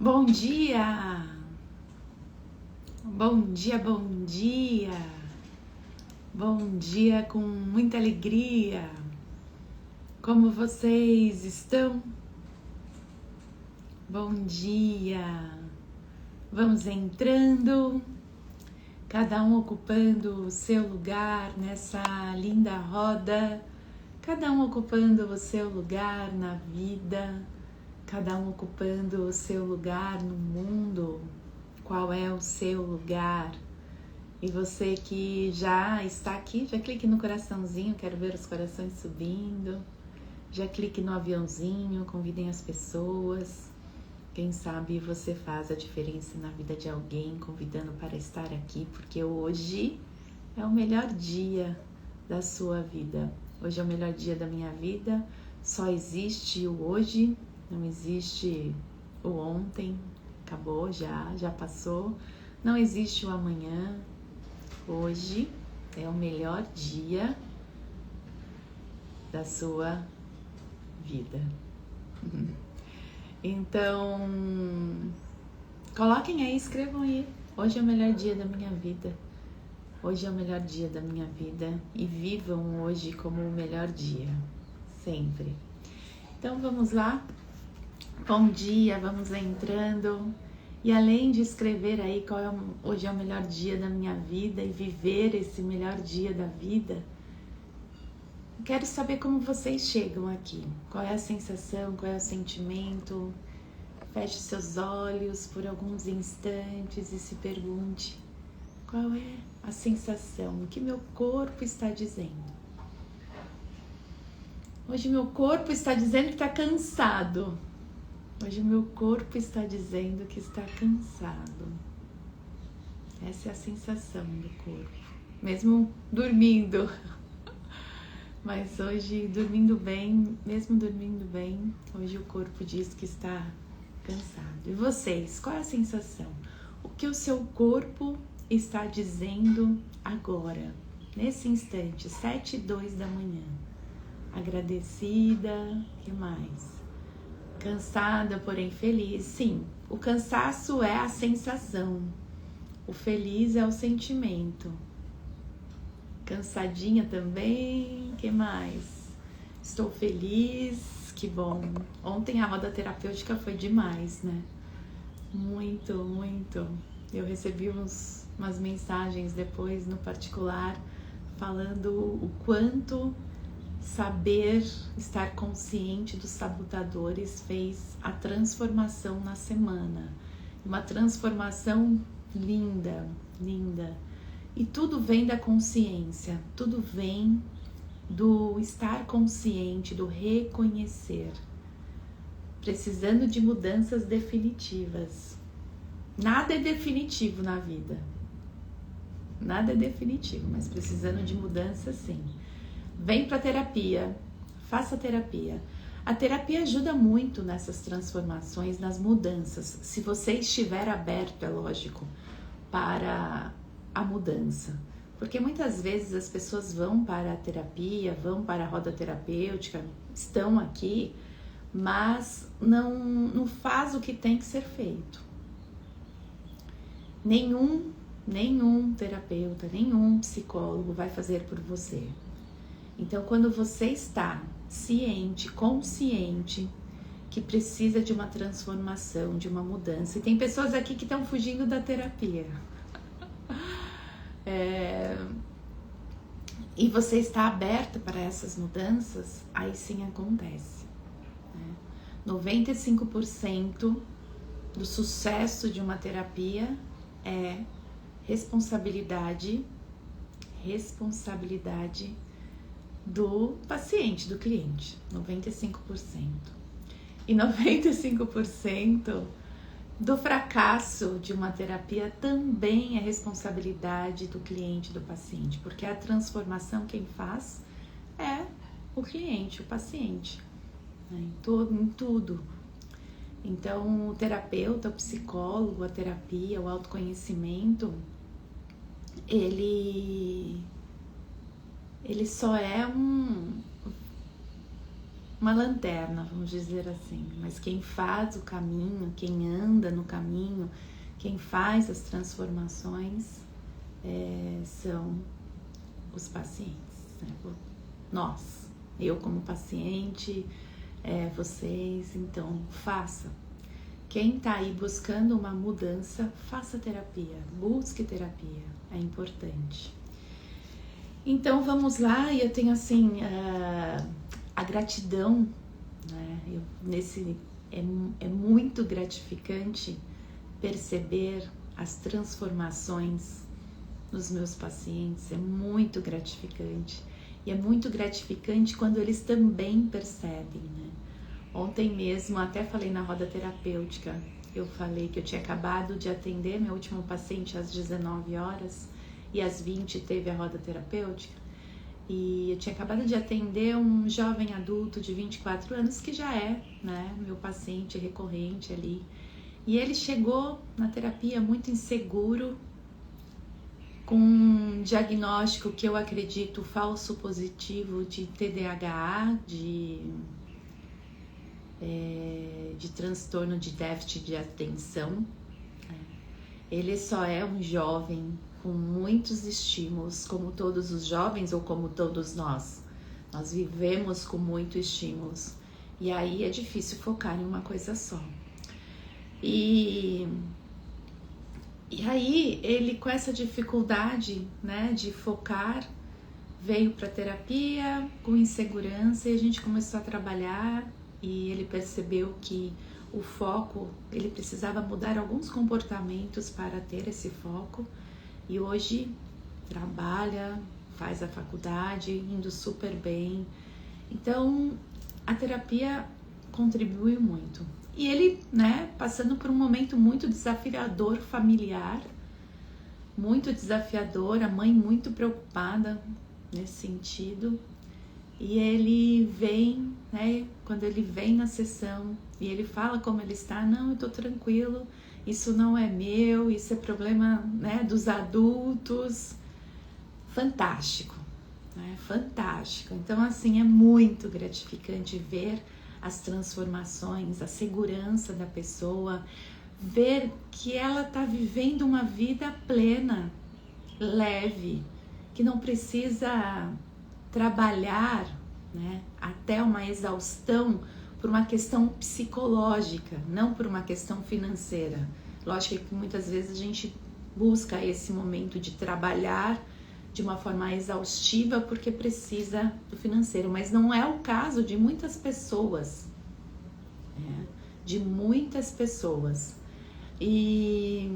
Bom dia! Bom dia, bom dia! Bom dia com muita alegria! Como vocês estão? Bom dia! Vamos entrando, cada um ocupando o seu lugar nessa linda roda, cada um ocupando o seu lugar na vida, cada um ocupando o seu lugar no mundo. Qual é o seu lugar? E você que já está aqui, já clique no coraçãozinho, quero ver os corações subindo. Já clique no aviãozinho, convidem as pessoas. Quem sabe você faz a diferença na vida de alguém, convidando para estar aqui, porque hoje é o melhor dia da sua vida. Hoje é o melhor dia da minha vida. Só existe o hoje, não existe o ontem. Acabou, já passou. Não existe o amanhã. Hoje é o melhor dia da sua vida. Então, coloquem aí, escrevam aí. Hoje é o melhor dia da minha vida. Hoje é o melhor dia da minha vida. E vivam hoje como o melhor dia. Sempre. Então, vamos lá. Bom dia, vamos entrando. E além de escrever aí qual é hoje é o melhor dia da minha vida e viver esse melhor dia da vida, quero saber como vocês chegam aqui. Qual é a sensação, qual é o sentimento? Feche seus olhos por alguns instantes e se pergunte: qual é a sensação? O que meu corpo está dizendo? Hoje meu corpo está dizendo que está cansado. Hoje o meu corpo está dizendo que está cansado. Essa é a sensação do corpo. Mesmo dormindo. Mas hoje, dormindo bem, mesmo dormindo bem, hoje o corpo diz que está cansado. E vocês, qual é a sensação? O que o seu corpo está dizendo agora, nesse instante, 7:02 da manhã? Agradecida, o que mais? Cansada, porém feliz. Sim, o cansaço é a sensação. O feliz é o sentimento. Cansadinha também, o que mais? Estou feliz, que bom. Ontem a roda terapêutica foi demais, né? Muito, muito. Eu recebi umas mensagens depois no particular falando o quanto saber estar consciente dos sabotadores fez a transformação na semana. Uma transformação linda, linda. E tudo vem da consciência, tudo vem do estar consciente, do reconhecer. Precisando de mudanças definitivas. Nada é definitivo na vida. Nada é definitivo, mas precisando de mudança, sim. Vem para a terapia, faça terapia. A terapia ajuda muito nessas transformações, nas mudanças. Se você estiver aberto, é lógico, para a mudança. Porque muitas vezes as pessoas vão para a terapia, vão para a roda terapêutica, estão aqui, mas não faz o que tem que ser feito. Nenhum terapeuta, nenhum psicólogo vai fazer por você. Então, quando você está ciente, consciente que precisa de uma transformação, de uma mudança, e tem pessoas aqui que estão fugindo da terapia, e você está aberto para essas mudanças, aí sim acontece. 95% do sucesso de uma terapia é responsabilidade do paciente, do cliente, 95%. E 95% do fracasso de uma terapia também é responsabilidade do cliente, do paciente, porque a transformação quem faz é o cliente, o paciente, né? Em tudo. Então, o terapeuta, o psicólogo, a terapia, o autoconhecimento, ele só é uma lanterna, vamos dizer assim. Mas quem faz o caminho, quem anda no caminho, quem faz as transformações são os pacientes, né? Nós, eu como paciente, vocês, então faça. Quem tá aí buscando uma mudança, faça terapia, busque terapia, é importante. Então vamos lá, e eu tenho assim, a gratidão, né? É muito gratificante perceber as transformações nos meus pacientes, é muito gratificante. E é muito gratificante quando eles também percebem, né? Ontem mesmo, até falei na roda terapêutica, eu falei que eu tinha acabado de atender meu último paciente às 19 horas e às 20 teve a roda terapêutica. E eu tinha acabado de atender um jovem adulto de 24 anos que já é, né, meu paciente recorrente ali. E ele chegou na terapia muito inseguro, com um diagnóstico que eu acredito falso positivo de TDAH, de transtorno de déficit de atenção. Ele só é um jovem com muitos estímulos, como todos os jovens ou como todos nós. Nós vivemos com muitos estímulos e aí é difícil focar em uma coisa só. E aí ele, com essa dificuldade, né, de focar, veio para terapia com insegurança e a gente começou a trabalhar e ele percebeu que o foco, ele precisava mudar alguns comportamentos para ter esse foco e hoje trabalha, faz a faculdade, indo super bem. Então a terapia contribuiu muito. E ele, né, passando por um momento muito desafiador familiar, muito desafiador, a mãe muito preocupada nesse sentido. E ele vem, né, quando ele vem na sessão e ele fala como ele está, não, eu tô tranquilo, isso não é meu, isso é problema, né, dos adultos. Fantástico, né, fantástico. Então, assim, é muito gratificante ver as transformações, a segurança da pessoa, ver que ela está vivendo uma vida plena, leve, que não precisa trabalhar, né, até uma exaustão por uma questão psicológica, não por uma questão financeira. Lógico que muitas vezes a gente busca esse momento de trabalhar de uma forma exaustiva porque precisa do financeiro, mas não é o caso de muitas pessoas, né? De muitas pessoas. E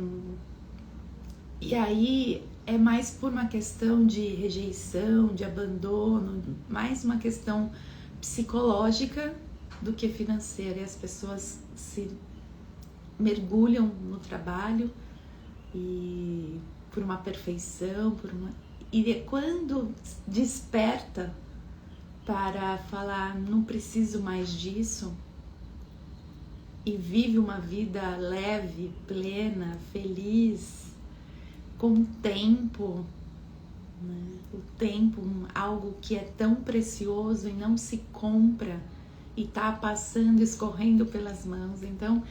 aí é mais por uma questão de rejeição, de abandono, mais uma questão psicológica do que financeira. E as pessoas se mergulham no trabalho e por uma perfeição, e quando desperta para falar, não preciso mais disso, e vive uma vida leve, plena, feliz, com tempo, né? O tempo, algo que é tão precioso e não se compra e tá passando, escorrendo pelas mãos. Então,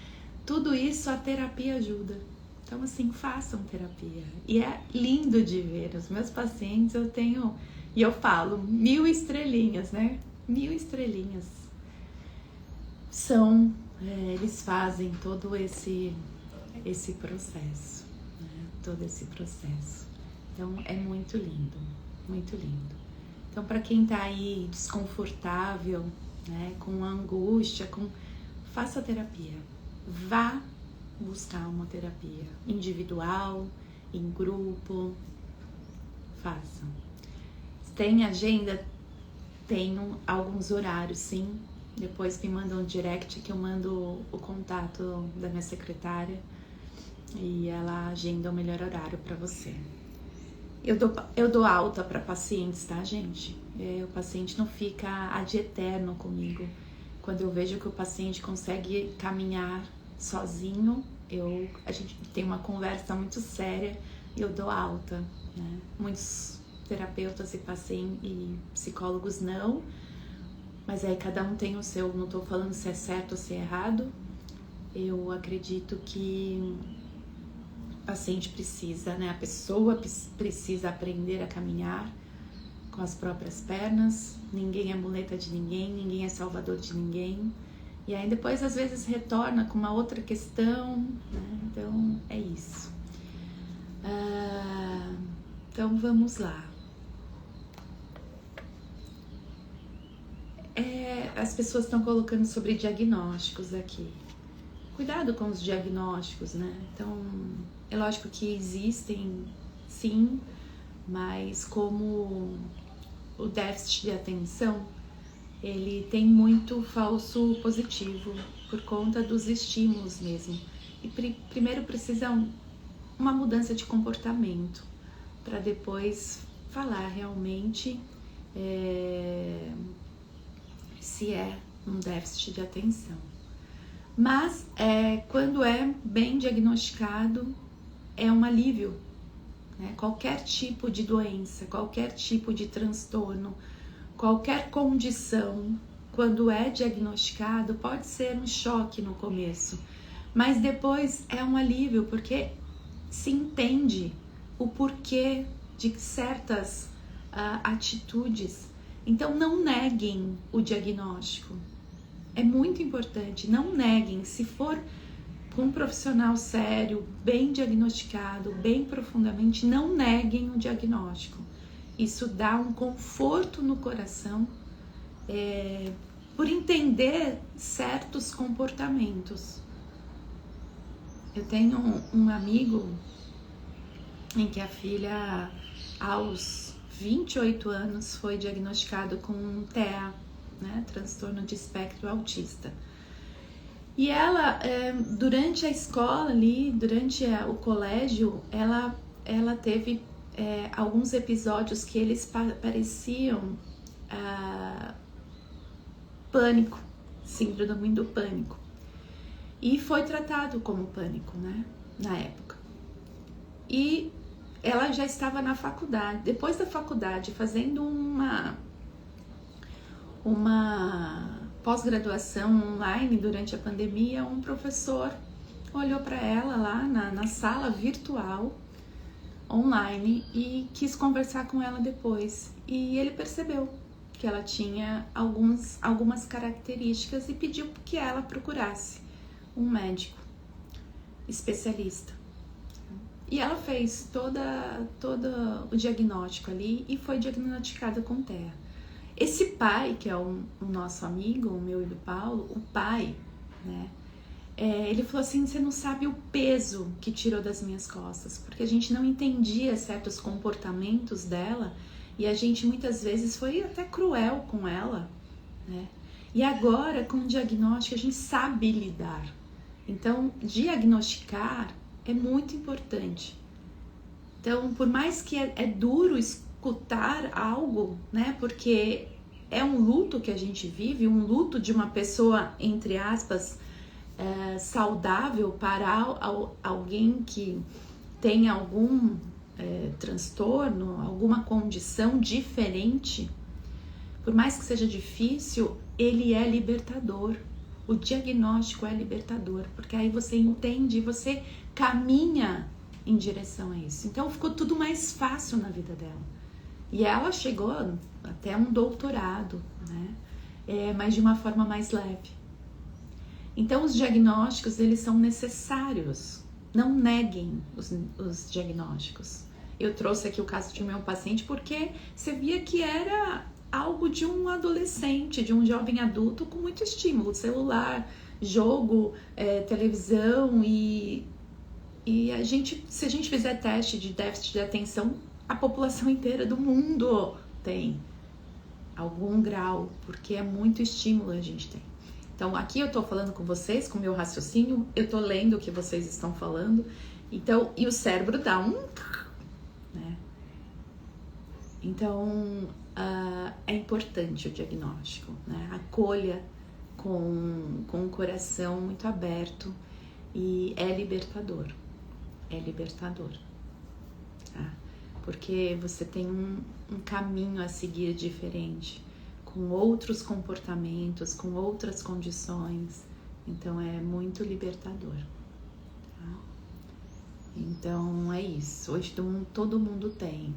tudo isso a terapia ajuda. Então, assim, façam terapia. E é lindo de ver. Os meus pacientes, eu tenho, e eu falo, 1000 estrelinhas, né? 1000 estrelinhas. Eles fazem todo esse processo, né? Todo esse processo. Então, é muito lindo, muito lindo. Então, para quem tá aí desconfortável, né? Com angústia, faça terapia. Vá buscar uma terapia individual, em grupo, façam. Tem agenda? Tenho alguns horários, sim. Depois me mandam um direct que eu mando o contato da minha secretária e ela agenda o melhor horário para você. Eu dou alta para pacientes, tá, gente? O paciente não fica ad eterno comigo. Quando eu vejo que o paciente consegue caminhar sozinho, a gente tem uma conversa muito séria e eu dou alta, né? Muitos terapeutas e pacientes e psicólogos não, Mas aí cada um tem o seu, não tô falando se é certo ou se é errado. Eu acredito que o paciente precisa, né? A pessoa precisa aprender a caminhar com as próprias pernas. Ninguém é muleta de ninguém, ninguém é salvador de ninguém. E aí depois às vezes retorna com uma outra questão, né? Então é isso. Então vamos lá. As pessoas estão colocando sobre diagnósticos aqui. Cuidado com os diagnósticos, né? Então, é lógico que existem, sim, mas como o déficit de atenção, ele tem muito falso positivo por conta dos estímulos mesmo. E primeiro precisa uma mudança de comportamento para depois falar realmente se é um déficit de atenção. Mas quando é bem diagnosticado, é um alívio, né? Qualquer tipo de doença, qualquer tipo de transtorno, qualquer condição, quando é diagnosticado, pode ser um choque no começo, mas depois é um alívio, porque se entende o porquê de certas atitudes. Então não neguem o diagnóstico. É muito importante, não neguem. Se for com um profissional sério, bem diagnosticado, bem profundamente, não neguem o diagnóstico. Isso dá um conforto no coração por entender certos comportamentos. Eu tenho um amigo em que a filha, aos 28 anos, foi diagnosticado com TEA, né, transtorno de espectro autista. E ela, durante a escola ali, durante o colégio, ela teve alguns episódios que eles pareciam pânico, síndrome do pânico. E foi tratado como pânico, né, na época. E ela já estava na faculdade, depois da faculdade, fazendo uma pós-graduação online durante a pandemia. Um professor olhou para ela lá na sala virtual, online, e quis conversar com ela depois. E ele percebeu que ela tinha algumas características e pediu que ela procurasse um médico especialista. E ela fez todo o diagnóstico ali e foi diagnosticada com TEA. Esse pai, que é o nosso amigo, o meu e do Paulo, o pai, né? Ele falou assim: você não sabe o peso que tirou das minhas costas, porque a gente não entendia certos comportamentos dela e a gente muitas vezes foi até cruel com ela, né? E agora, com o diagnóstico, a gente sabe lidar. Então, diagnosticar é muito importante. Então, por mais que é duro escutar algo, né? Porque é um luto que a gente vive, um luto de uma pessoa, entre aspas, saudável para alguém que tem algum transtorno, alguma condição diferente. Por mais que seja difícil, ele é libertador. O diagnóstico é libertador, porque aí você entende, você caminha em direção a isso. Então ficou tudo mais fácil na vida dela. E ela chegou até um doutorado, né? Mas de uma forma mais leve. Então os diagnósticos, eles são necessários. Não neguem os diagnósticos. Eu trouxe aqui o caso de meu paciente porque você via que era algo de um adolescente, de um jovem adulto com muito estímulo, celular, jogo, televisão e se a gente fizer teste de déficit de atenção, a população inteira do mundo tem algum grau, porque é muito estímulo a gente tem. Então aqui eu tô falando com vocês, com o meu raciocínio, eu tô lendo o que vocês estão falando, então, e o cérebro dá né? Então, é importante o diagnóstico, né? Acolha com o coração muito aberto e é libertador, tá? Porque você tem um caminho a seguir diferente, com com outros comportamentos, com outras condições. Então é muito libertador. Tá? Então é isso. Hoje todo mundo tem.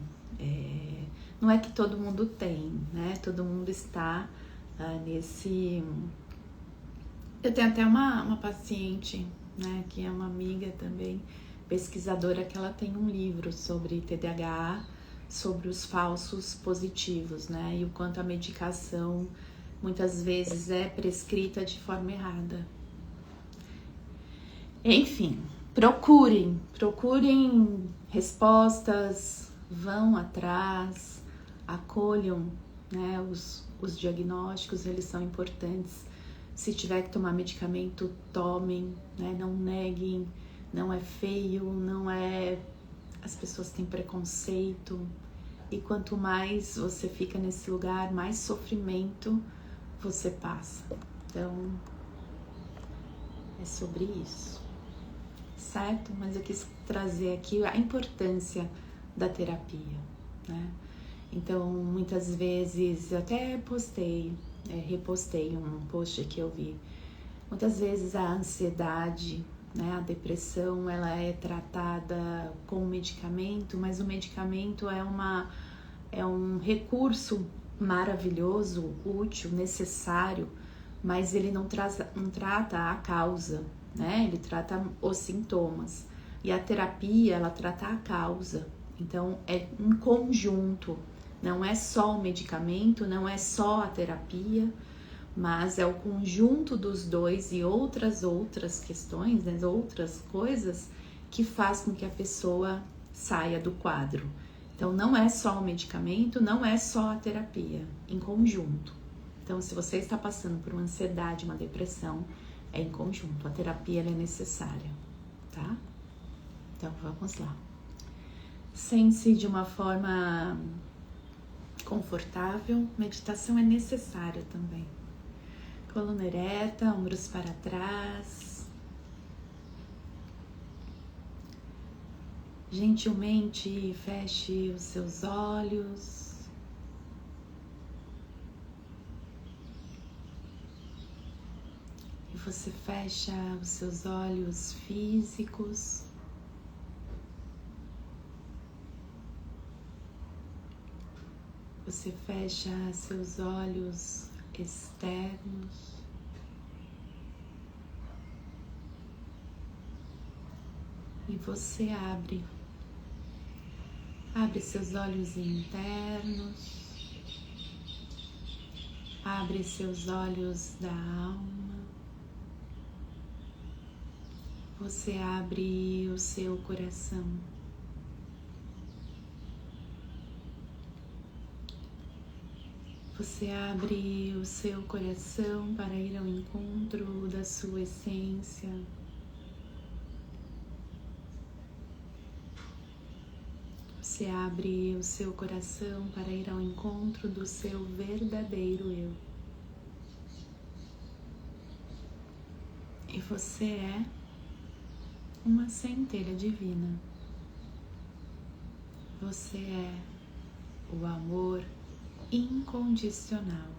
Não é que todo mundo tem, né? Todo mundo está nesse... Eu tenho até uma paciente, né, que é uma amiga também, pesquisadora, que ela tem um livro sobre TDAH, sobre os falsos positivos, né? E o quanto a medicação muitas vezes é prescrita de forma errada. Enfim, procurem respostas, vão atrás, acolham, né, os diagnósticos, eles são importantes. Se tiver que tomar medicamento, tomem, né, não neguem, não é feio, não é... As pessoas têm preconceito, e quanto mais você fica nesse lugar, mais sofrimento você passa. Então, é sobre isso, certo? Mas eu quis trazer aqui a importância da terapia, né? Então, muitas vezes, eu até repostei um post que eu vi. Muitas vezes a ansiedade, né, a depressão, ela é tratada com medicamento, mas o medicamento é um recurso maravilhoso, útil, necessário, mas ele não trata a causa, né? Ele trata os sintomas. E a terapia, ela trata a causa. Então, é um conjunto. Não é só o medicamento, não é só a terapia, mas é o conjunto dos dois e outras questões, né, outras coisas que faz com que a pessoa saia do quadro. Então, não é só o medicamento, não é só a terapia, em conjunto. Então, se você está passando por uma ansiedade, uma depressão, é em conjunto. A terapia ela é necessária, tá? Então, vamos lá. Sente-se de uma forma confortável. Meditação é necessária também. Coluna ereta, ombros para trás. Gentilmente feche os seus olhos. E você fecha os seus olhos físicos. Você fecha seus olhos externos. E você abre seus olhos internos, abre seus olhos da alma, você abre o seu coração. Você abre o seu coração para ir ao encontro da sua essência. Você abre o seu coração para ir ao encontro do seu verdadeiro eu. E você é uma centelha divina. Você é o amor incondicional.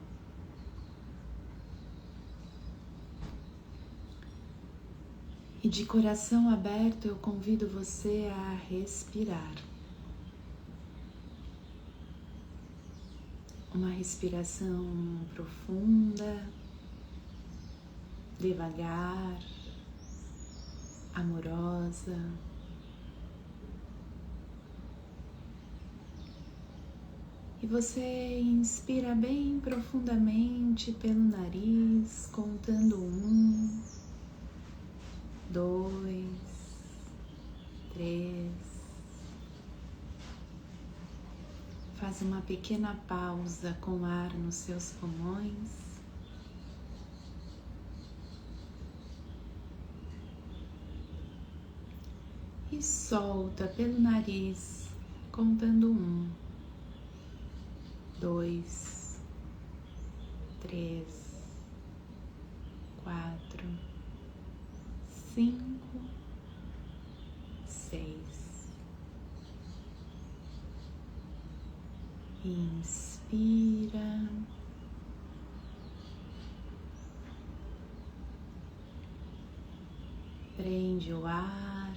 E de coração aberto eu convido você a respirar. Uma respiração profunda, devagar, amorosa. E você inspira bem profundamente pelo nariz, contando 1, 2, 3. Faz uma pequena pausa com ar nos seus pulmões. E solta pelo nariz, contando 1, 2, 3, 4, 5, 6. Inspira prende o ar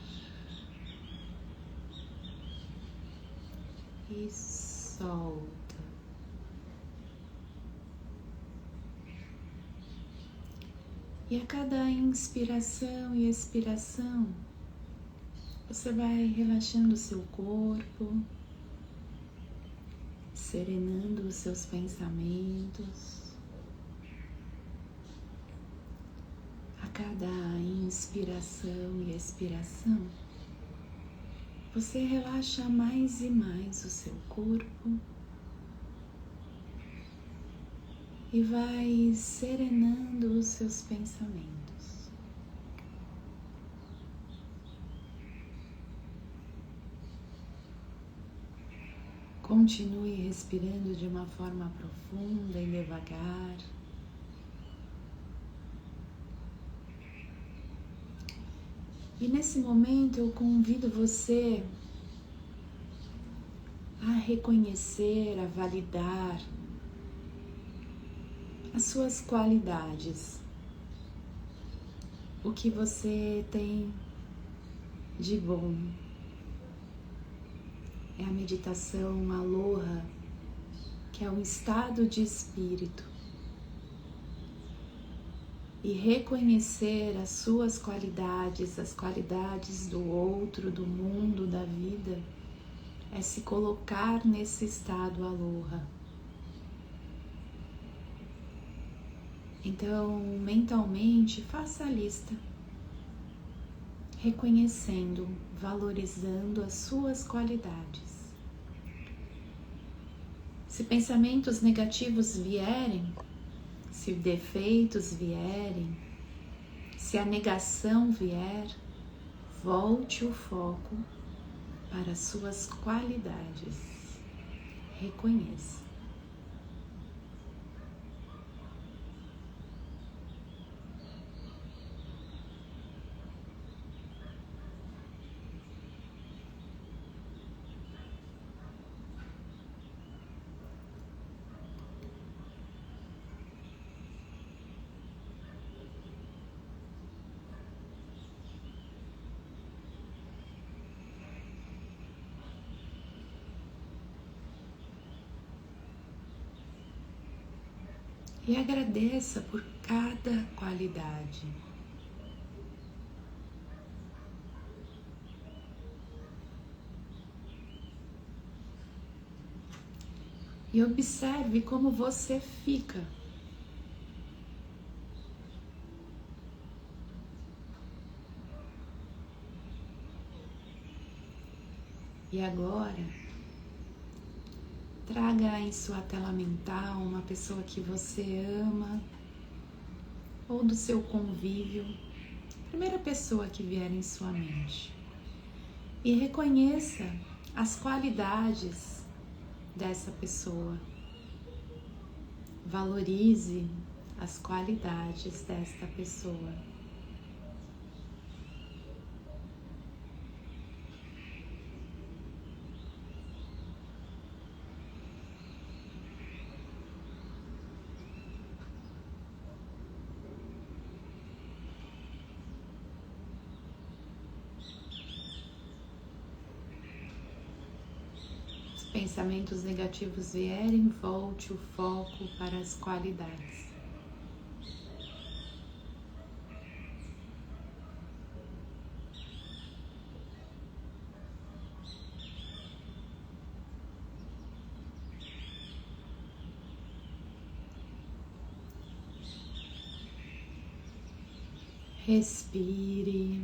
e solta. E a cada inspiração e expiração, você vai relaxando o seu corpo, serenando os seus pensamentos. A cada inspiração e expiração, você relaxa mais e mais o seu corpo e vai serenando os seus pensamentos. Continue respirando de uma forma profunda e devagar. E nesse momento eu convido você a reconhecer, a validar as suas qualidades, o que você tem de bom. É a meditação Aloha, que é um estado de espírito. E reconhecer as suas qualidades, as qualidades do outro, do mundo, da vida, é se colocar nesse estado Aloha. Então, mentalmente, faça a lista, reconhecendo, valorizando as suas qualidades. Se pensamentos negativos vierem, se defeitos vierem, se a negação vier, volte o foco para as suas qualidades. Reconheça. E agradeça por cada qualidade. E observe como você fica. E agora, traga em sua tela mental uma pessoa que você ama ou do seu convívio, primeira pessoa que vier em sua mente. E reconheça as qualidades dessa pessoa. Valorize as qualidades desta pessoa. Pensamentos negativos vierem, volte o foco para as qualidades. Respire.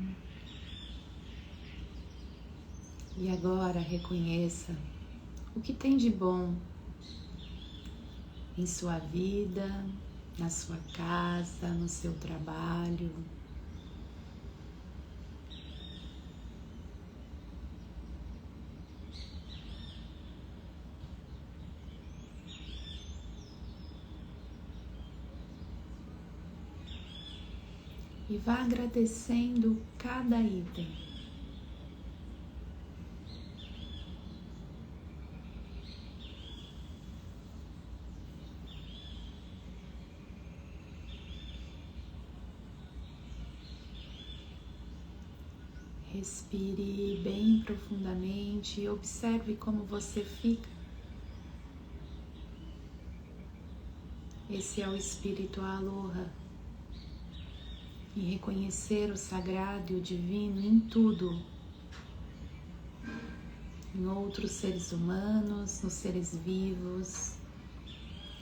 E agora reconheça o que tem de bom em sua vida, na sua casa, no seu trabalho. E vá agradecendo cada item. Respire bem profundamente e observe como você fica. Esse é o espírito Aloha. E reconhecer o sagrado e o divino em tudo. Em outros seres humanos, nos seres vivos,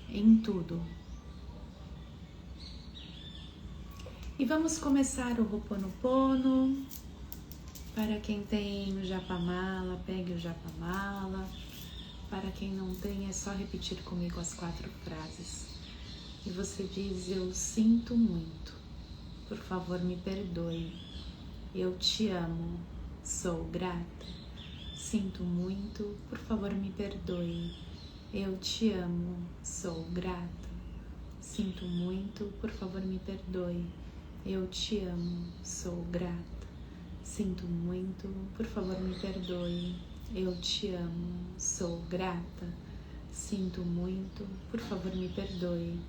em tudo. E vamos começar o Ho'oponopono. Para quem tem o Japamala, pegue o Japamala. Para quem não tem, é só repetir comigo as 4 frases. E você diz: eu sinto muito, por favor me perdoe. Eu te amo, sou grata. Sinto muito, por favor me perdoe. Eu te amo, sou grata. Sinto muito, por favor me perdoe. Eu te amo, sou grata. Sinto muito, por favor me perdoe. Eu te amo, sou grata. Sinto muito, por favor me perdoe.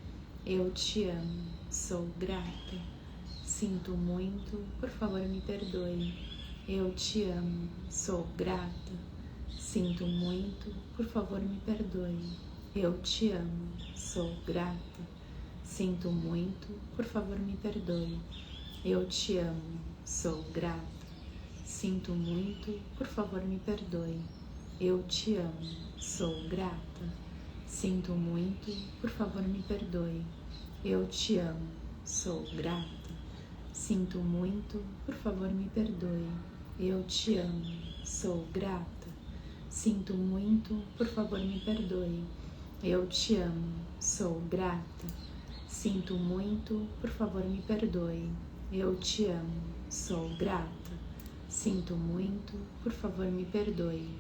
Eu te amo, sou grata. Sinto muito, por favor me perdoe. Eu te amo, sou grata. Sinto muito, por favor me perdoe. Eu te amo, sou grata. Sinto muito, por favor me perdoe. Eu te amo, sou grata. Sinto muito, por favor me perdoe. Eu te amo, sou grata. Sinto muito, por favor me perdoe. Eu te amo, sou grata. Sinto muito, por favor me perdoe. Eu te amo, sou grata. Sinto muito, por favor me perdoe. Eu te amo, sou grata. Sinto muito, por favor me perdoe.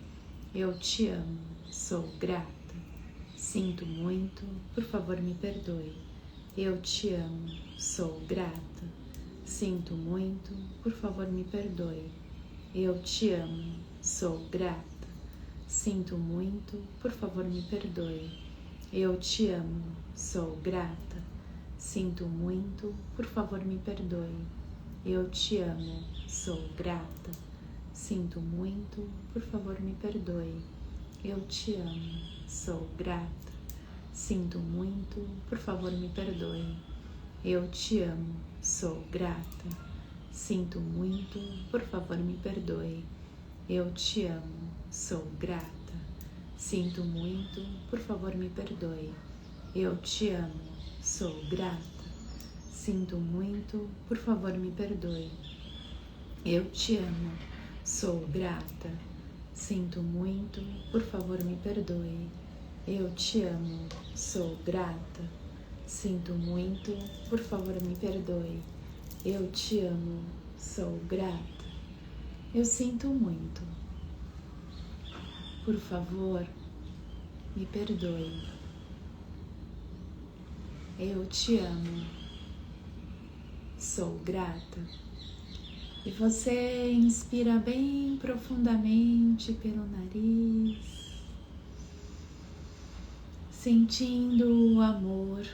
Eu te amo, sou grata. Sinto muito, por favor me perdoe. Eu te amo, sou grata. Sinto muito, por favor me perdoe. Eu te amo, sou grata. Sinto muito, por favor me perdoe. Eu te amo, sou grata. Sinto muito, por favor me perdoe. Eu te amo, sou grata. Sinto muito, por favor me perdoe. Eu te amo, sou grata. Sinto muito, por favor me perdoe. Eu te amo, sou grata. Sinto muito, por favor me perdoe. Eu te amo, sou grata. Sinto muito, por favor me perdoe. Eu te amo, sou grata. Sinto muito, por favor me perdoe. Eu te amo, sou grata. Sinto muito, por favor me perdoe. Eu te amo, sou grata. Sinto muito, por favor me perdoe. Eu te amo, sou grata. Sinto muito, por favor me perdoe. Eu te amo, sou grata. Eu sinto muito. Por favor, me perdoe. Eu te amo, sou grata. E você inspira bem profundamente pelo nariz, sentindo o amor,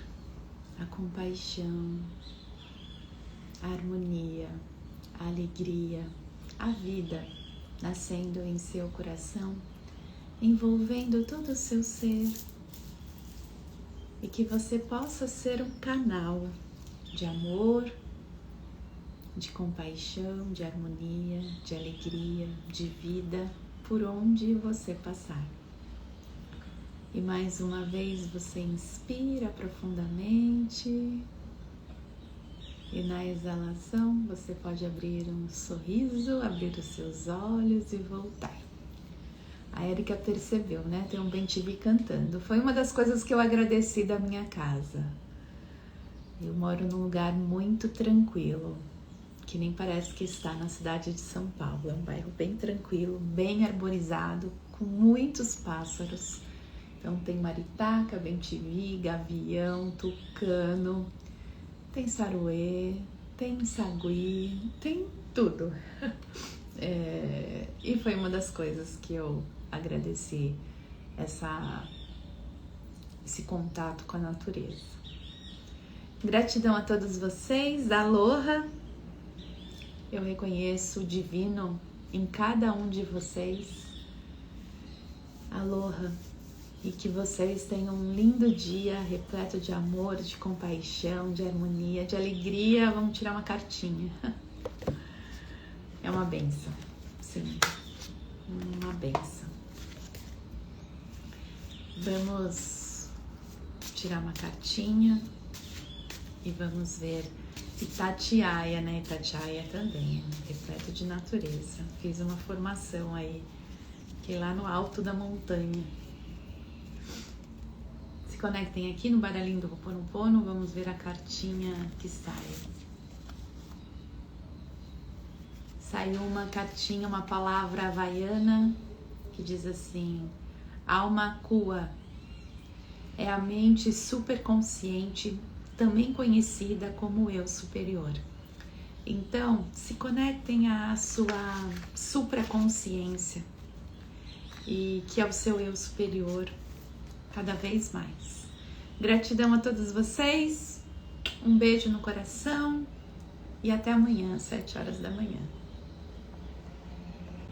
a compaixão, a harmonia, a alegria, a vida nascendo em seu coração, envolvendo todo o seu ser, e que você possa ser um canal de amor, de compaixão, de harmonia, de alegria, de vida, por onde você passar. E mais uma vez você inspira profundamente e na exalação você pode abrir um sorriso, abrir os seus olhos e voltar. A Erika percebeu, né? Tem um bem-te-vi cantando. Foi uma das coisas que eu agradeci da minha casa. Eu moro num lugar muito tranquilo, que nem parece que está na cidade de São Paulo. É um bairro bem tranquilo, bem arborizado, com muitos pássaros. Então tem maritaca, bem-te-vi, gavião, tucano, tem saruê, tem sagui, tem tudo. E foi uma das coisas que eu agradeci, esse contato com a natureza. Gratidão a todos vocês, aloha! eu reconheço o divino em cada um de vocês. Aloha, e que vocês tenham um lindo dia repleto de amor, de compaixão, de harmonia, de alegria. Vamos tirar uma cartinha. É uma bênção, sim, uma bênção. Vamos tirar uma cartinha e vamos ver Itatiaia, né? Itatiaia também, repleto de natureza. Fiz uma formação aí, que é lá no alto da montanha. Se conectem aqui no baralhinho do Ho'oponopono, vamos ver a cartinha que sai. Saiu uma cartinha, uma palavra havaiana, que diz assim: alma Kua é a mente superconsciente, também conhecida como eu superior. Então, se conectem à sua supraconsciência e que é o seu eu superior cada vez mais. Gratidão a todos vocês, um beijo no coração e até amanhã, às 7 horas da manhã.